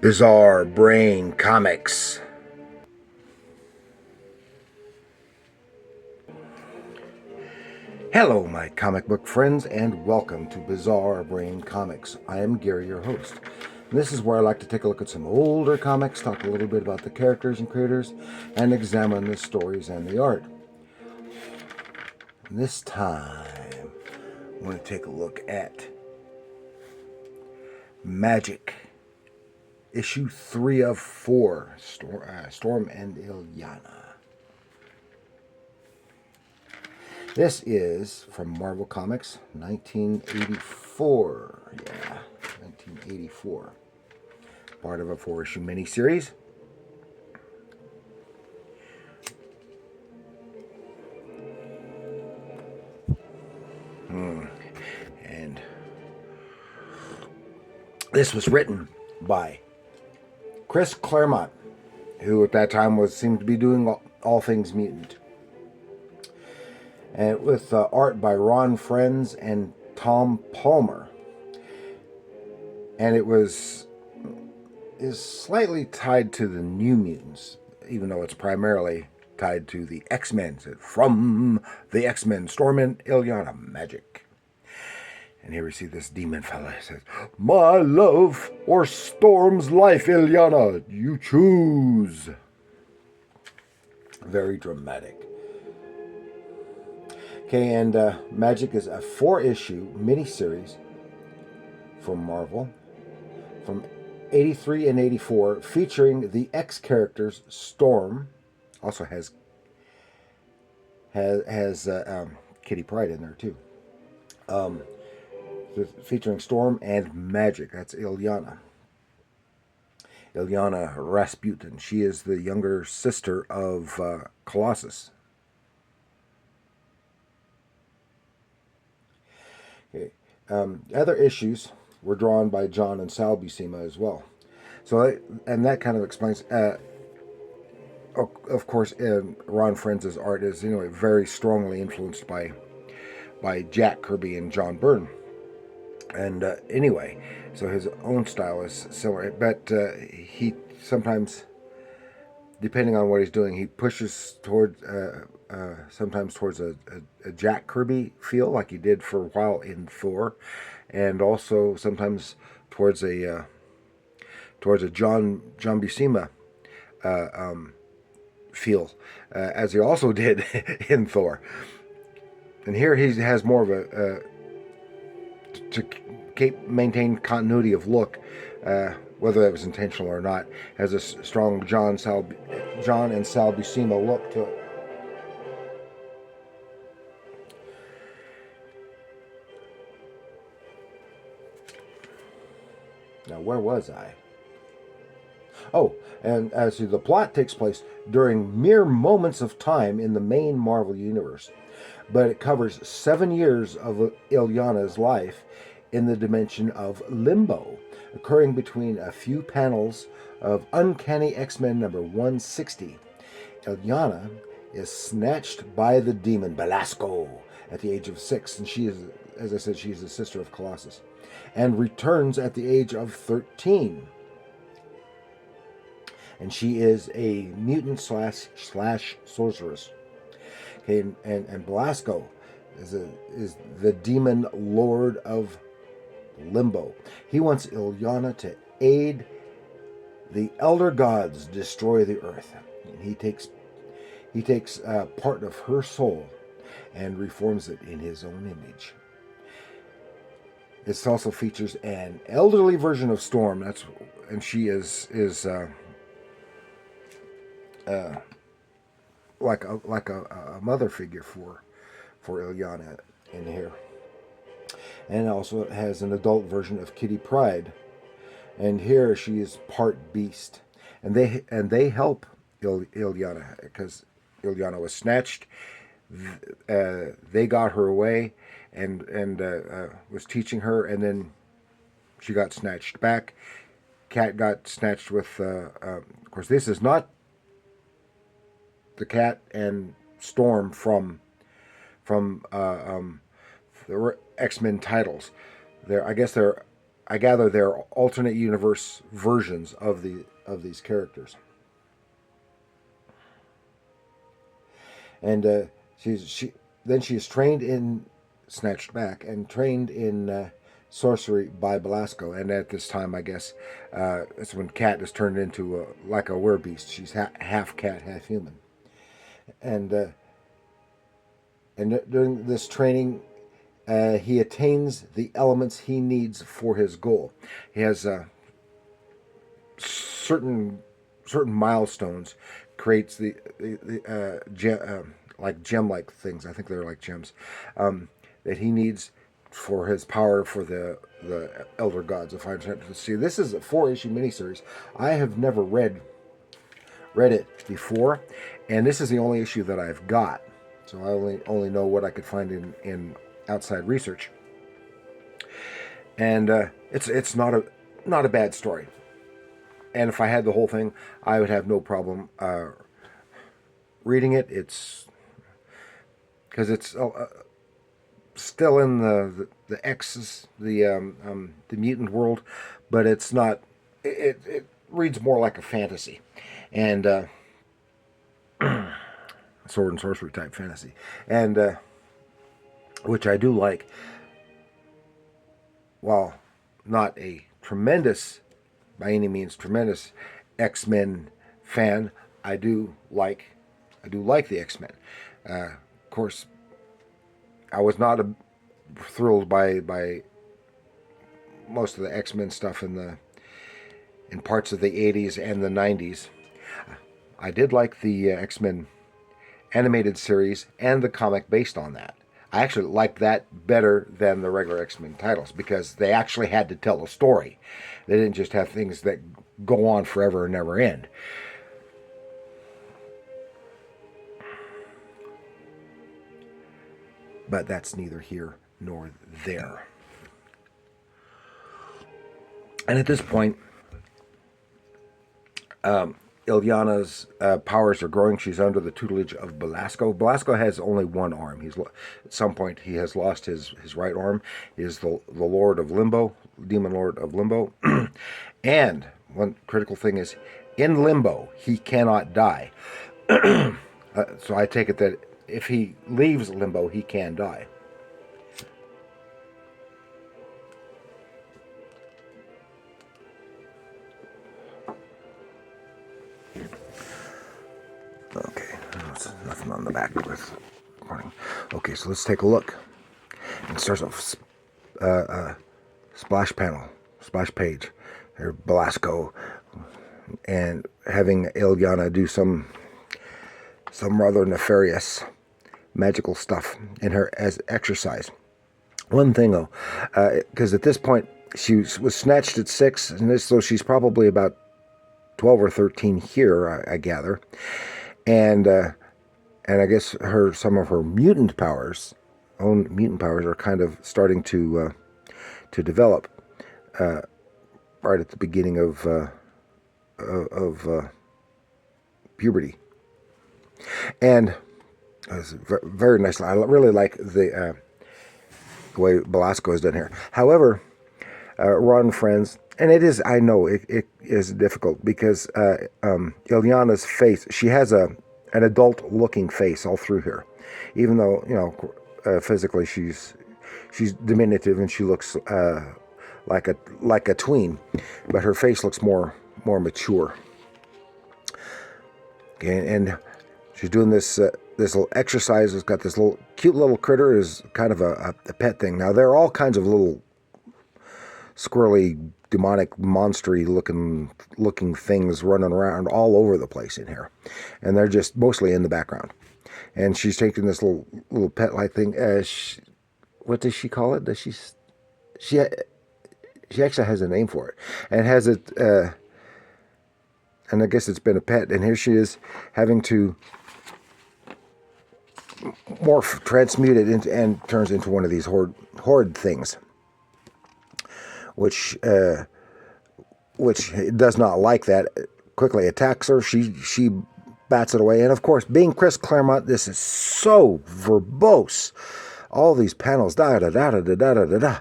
Bizarre Brain Comics. Hello, my comic book friends, and welcome to Bizarre Brain Comics. I am Gary, your host. And this is where I like to take a look at some older comics, talk a little bit about the characters and creators, and examine the stories and the art. And this time, I'm going to take a look at Magik, issue 3 of 4, Storm and Illyana. This is from Marvel Comics, 1984. Yeah, 1984. Part of a 4-issue miniseries. And this was written by Chris Claremont, who at that time seemed to be doing all things mutant. And with art by Frenz and Tom Palmer. And it is slightly tied to the New Mutants, even though it's primarily tied to the X-Men. From the X-Men, Storm and Illyana, Magik. And here we see this demon fella. It says, "My love or Storm's life, Illyana, you choose." Very dramatic. Okay, and Magik is a 4-issue miniseries from Marvel from 83 and 84, featuring the X characters. Storm also has Kitty Pryde in there too. Featuring Storm and Magik. That's Illyana. Illyana Rasputin. She is the younger sister of Colossus. Okay. Other issues were drawn by John and Sal Buscema as well. So, and that kind of explains. Of course, Ron Frenz's art is very strongly influenced by Jack Kirby and John Byrne. And anyway, so his own style is similar, but he sometimes, depending on what he's doing, he pushes towards sometimes towards a Jack Kirby feel, like he did for a while in Thor, and also sometimes towards a John Buscema feel, as he also did in Thor. And here he has more of a to maintain continuity of look, whether that was intentional or not, has a strong John and Sal Buscema look to it. Now, where was I? Oh, and as the plot takes place during mere moments of time in the main Marvel universe, but it covers 7 years of Illyana's life in the dimension of Limbo, occurring between a few panels of Uncanny X-Men number 160. Illyana is snatched by the demon Belasco at the age of 6, and she is, as I said, she's the sister of Colossus, and returns at the age of 13. And she is a mutant slash sorceress. Okay, and Belasco is the demon lord of Limbo. He wants Illyana to aid the elder gods destroy the earth. And he takes part of her soul and reforms it in his own image. This also features an elderly version of Storm. And she is like a mother figure for Illyana in here. And also it has an adult version of Kitty Pryde. And here she is part beast. And they help Illyana, because Illyana was snatched. They got her away and was teaching her, and then she got snatched back. Cat got snatched with, of course, this is not the Cat and Storm from the X-Men titles. I guess they're I gather they're alternate universe versions of these characters. And she is trained in snatched back and trained in sorcery by Belasco. And at this time, I guess that's when Cat is turned into like a werebeast. She's half cat, half human. And during this training, he attains the elements he needs for his goal. He has certain milestones, creates the like gem-like things. I think they're like gems that he needs for his power for the elder gods. If I'm trying to see, this is a 4-issue miniseries. I have never read it before, and this is the only issue that I've got. So I only know what I could find in outside research. And it's not a bad story. And if I had the whole thing, I would have no problem reading it. It's because it's still in the X's, the mutant world, but it's not. It reads more like a fantasy, and sword and sorcery type fantasy, and which I do like. While not a tremendous, by any means, tremendous X-Men fan, I do like the X-Men. Of course, I was not thrilled by most of the X-Men stuff in parts of the 80s and the 90s. I did like the X-Men animated series and the comic based on that. I actually liked that better than the regular X-Men titles because they actually had to tell a story. They didn't just have things that go on forever and never end. But that's neither here nor there. And at this point, Illyana's powers are growing. She's under the tutelage of Belasco. Belasco has only one arm. At some point he has lost his right arm. He is the Lord of Limbo, Demon Lord of Limbo. And one critical thing is, in Limbo, he cannot die. So I take it that if he leaves Limbo, he can die. Okay, there's nothing on the back with warning. Okay, so let's take a look. It starts off splash page. There, Belasco, and having Illyana do some rather nefarious magical stuff in her as exercise. One thing though, because at this point she was snatched at 6, and so she's probably about 12 or 13 here, I gather. And I guess some of her mutant powers are kind of starting to develop right at the beginning of puberty. And it's very nice. I really like the way Belasco is done here. However, Ron Frenz, and I know it is difficult because Illyana's face, she has an adult-looking face all through here, even though physically she's diminutive and she looks like a tween, but her face looks more mature. Okay, and she's doing this little exercise. It's got this cute little critter is kind of a pet thing. Now there are all kinds of little squirrely, demonic, monstery looking things running around all over the place in here, and they're just mostly in the background. And she's taking this little pet-like thing. What does she call it? She actually has a name for it, and has it. And I guess it's been a pet. And here she is having to transmute it and turns into one of these horde things, which does not like that. Quickly attacks her. She bats it away. And of course, being Chris Claremont, this is so verbose. All these panels, da da da da da da da da.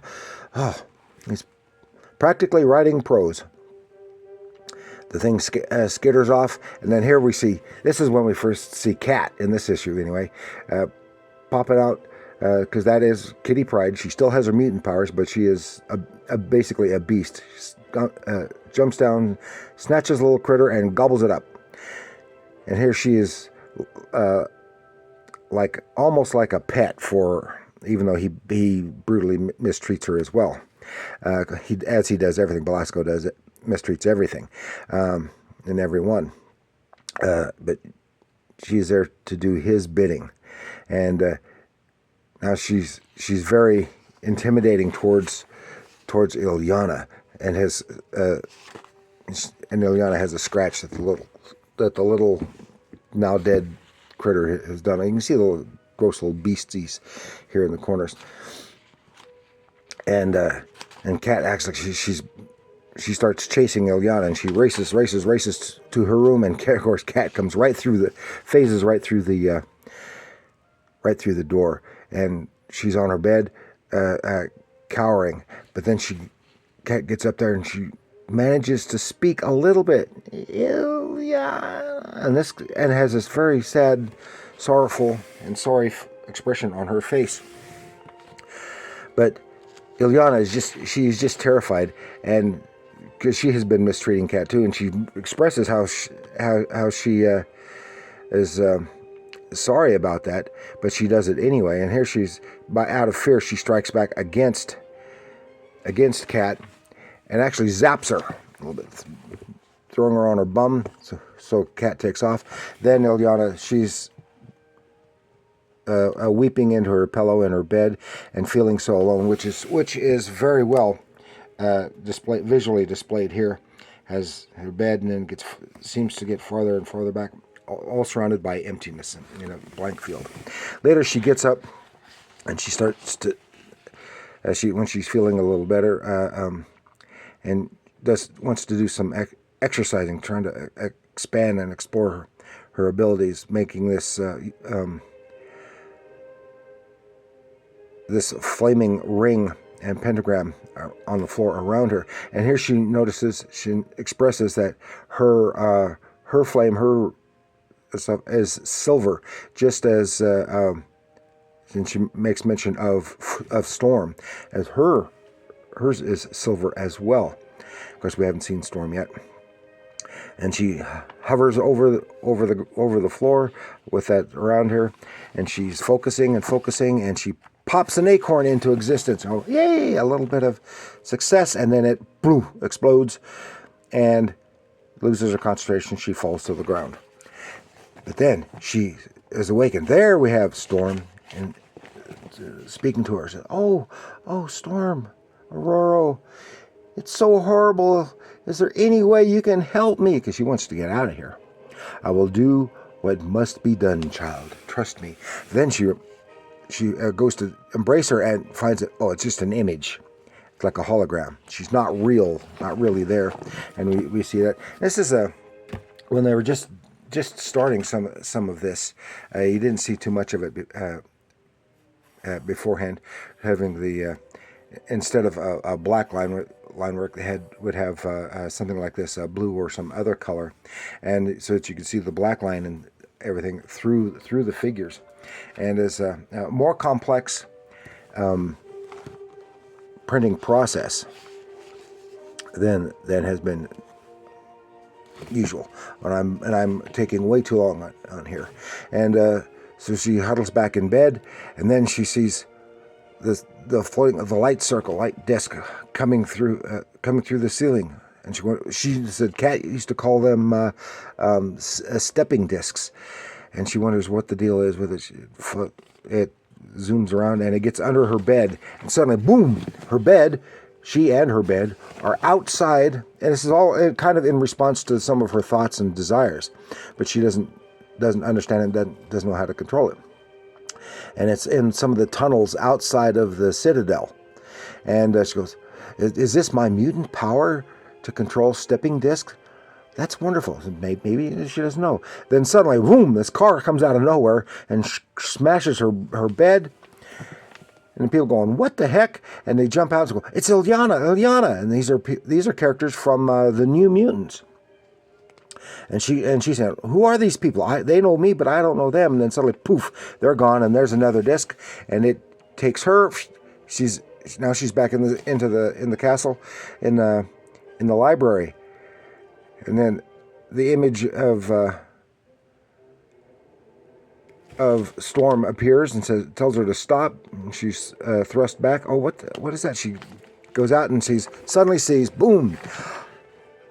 Oh, these practically writing prose. The thing skitters off, and then here we see, this is when we first see Cat, in this issue anyway, popping out, because that is Kitty Pryde. She still has her mutant powers, but she is basically a beast. Jumps down, snatches a little critter, and gobbles it up. And here she is, almost like a pet for, even though he brutally mistreats her as well. As he does everything, Belasco does it. Mistreats everything and everyone, but she's there to do his bidding, and now she's very intimidating towards Illyana, and Illyana has a scratch that the little now dead critter has done. You can see the little gross little beasties here in the corners, and Cat acts like she starts chasing Illyana, and she races to her room, and of course Cat comes phases right through the door, and she's on her bed, cowering. But then Cat gets up there and she manages to speak a little bit, Illyana, and has this very sad, sorrowful, and sorry expression on her face. But Illyana she's just terrified, and because she has been mistreating Cat too, and she expresses how she is sorry about that, but she does it anyway. And here out of fear, she strikes back against Cat, and actually zaps her a little bit, throwing her on her bum. So Cat takes off. Then Illyana, she's weeping into her pillow in her bed and feeling so alone, which is very well visually displayed here. Has her bed, and then seems to get farther and farther back, all surrounded by emptiness in a blank field. Later she gets up and she starts to when she's feeling a little better, and wants to do some exercising, trying to expand and explore her abilities, making this this flaming ring and pentagram on the floor around her. And here she expresses that her flame, is silver, just as and she makes mention of Storm, as hers is silver as well. Of course, we haven't seen Storm yet. And she hovers over the floor with that around her, and she's focusing, and she pops an acorn into existence. Oh, yay! A little bit of success, and then it explodes and loses her concentration. She falls to the ground. But then she is awakened. There we have Storm, and speaking to her, said, "Oh, Storm, Aurora, it's so horrible. Is there any way you can help me?" Because she wants to get out of here. "I will do what must be done, child. Trust me." Then she goes to embrace her and finds it. Oh, it's just an image. It's like a hologram. She's not really there. And we see that. This is when they were just starting some of this. You didn't see too much of it beforehand. Having the instead of a black line work, they would have something like this, blue or some other color, and so that you could see the black line and everything through the figures. And is a more complex printing process than has been usual. And I'm taking way too long on here. And so she huddles back in bed, and then she sees the floating of the light disc coming through the ceiling. And she said Cat used to call them stepping discs. And she wonders what the deal is with it. It zooms around, and it gets under her bed. And suddenly, boom, she and her bed are outside. And this is all kind of in response to some of her thoughts and desires. But she doesn't understand it, doesn't know how to control it. And it's in some of the tunnels outside of the Citadel. And she goes, is this my mutant power to control stepping discs? That's wonderful. Maybe she doesn't know. Then suddenly, boom, this car comes out of nowhere and smashes her bed. And people going, what the heck? And they jump out and go, it's Illyana, Illyana. And these are characters from the New Mutants. And she said, who are these people? They know me, but I don't know them. And then suddenly, poof, they're gone. And there's another disc, and it takes her. She's back in the castle, in the library. And then the image of Storm appears and tells her to stop. And she's thrust back. Oh, what is that? She goes out and suddenly sees, boom.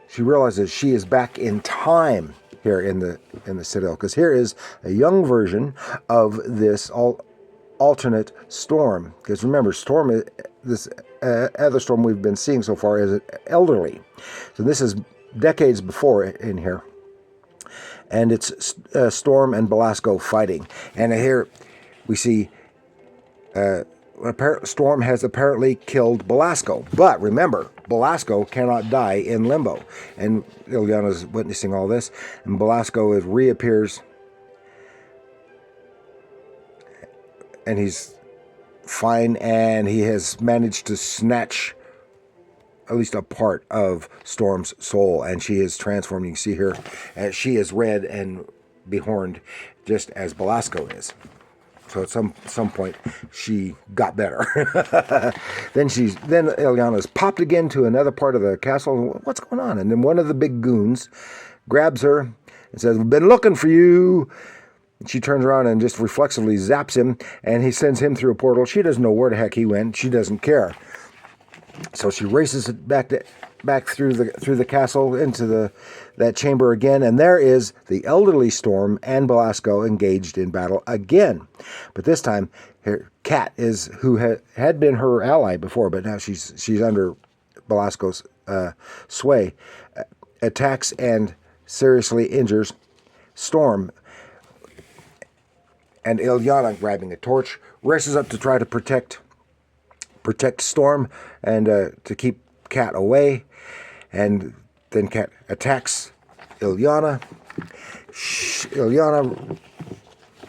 She realizes she is back in time here in the Citadel, because here is a young version of this alternate Storm. Because remember, Storm, this other Storm we've been seeing so far, is elderly. So this is decades before in here. And it's Storm and Belasco fighting. And here we see Storm has apparently killed Belasco. But remember, Belasco cannot die in limbo. And Illyana's witnessing all this. And Belasco reappears. And he's fine. And he has managed to snatch at least a part of Storm's soul, and she is transformed. You can see here, she is red and behorned, just as Belasco is. So at some point, she got better. Then Illyana's popped again to another part of the castle. What's going on? And then one of the big goons grabs her and says, "We've been looking for you." And she turns around and just reflexively zaps him, and he sends him through a portal. She doesn't know where the heck he went. She doesn't care. So she races it back through the castle into that chamber again, and there is the elderly Storm and Belasco engaged in battle again. But this time, her Cat who had been her ally before, but now she's under Belasco's sway, attacks and seriously injures Storm. And Illyana, grabbing a torch, races up to try to protect Storm and to keep Cat away. And then Cat attacks Illyana. Illyana,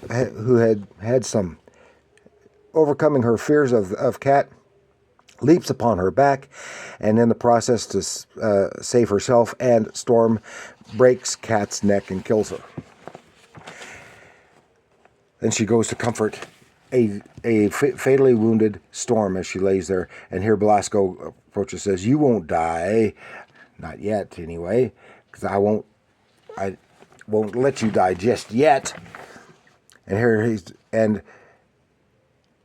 who had some overcoming her fears of Cat, leaps upon her back, and in the process to save herself and Storm, breaks Cat's neck and kills her. Then she goes to comfort a fatally wounded Storm as she lays there, and here Belasco approaches, says, "You won't die, not yet, anyway, because I won't let you die just yet." And here and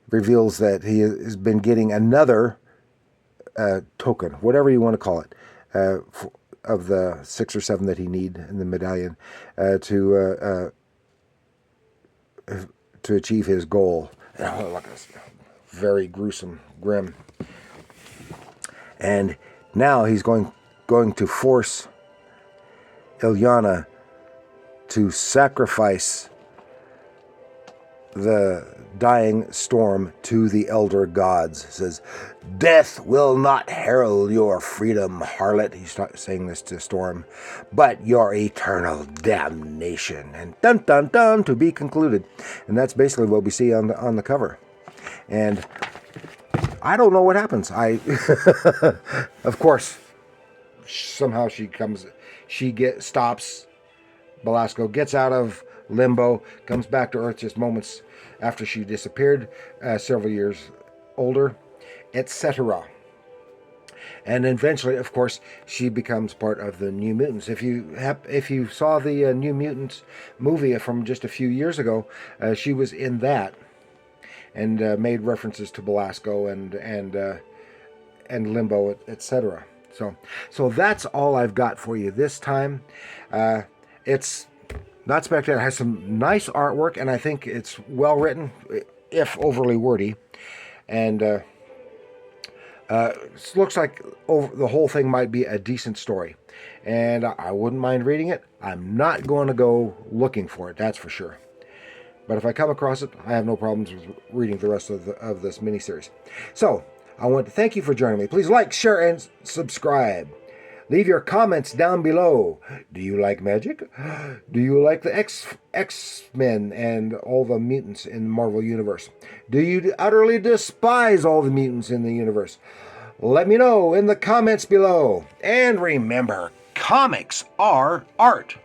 reveals that he has been getting another token, whatever you want to call it, of the 6 or 7 that he need in the medallion to achieve his goal. Look, it's very gruesome, grim. And now he's going to force Illyana to sacrifice the dying Storm to the elder gods. It says, "Death will not herald your freedom, harlot." He's saying this to Storm, "but your eternal damnation." And dun dun dun, to be concluded. And that's basically what we see on the cover. And I don't know what happens. Of course, somehow stops. Belasco gets out of limbo, comes back to Earth just moments after she disappeared, several years older, etc. And eventually, of course, she becomes part of the New Mutants. If you saw the New Mutants movie from just a few years ago, she was in that and made references to Belasco and Limbo, etc. So that's all I've got for you this time. It's not spectacular. It has some nice artwork, and I think it's well written, if overly wordy. And looks like the whole thing might be a decent story. And I wouldn't mind reading it. I'm not going to go looking for it, that's for sure. But if I come across it, I have no problems with reading the rest of this miniseries. So, I want to thank you for joining me. Please like, share, and subscribe. Leave your comments down below. Do you like Magik? Do you like the X-Men and all the mutants in the Marvel Universe? Do you utterly despise all the mutants in the universe? Let me know in the comments below. And remember, comics are art.